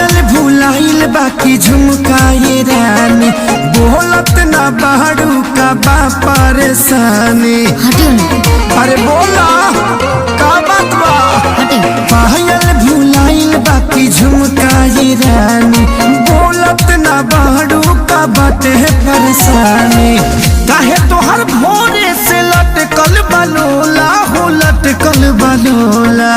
पायल भुलाइल बाकी झुमकाए रानी, बोलत ना बाड़ू का बा परेशानी। अरे बोला का बात बा? पायल भुलाइल बाकी झुमकाए रानी, बोलत ना बाड़ू का बाटे परेशानी। काहे तोहर भोरे से लटकल बलोला हो, लटकल बलोला।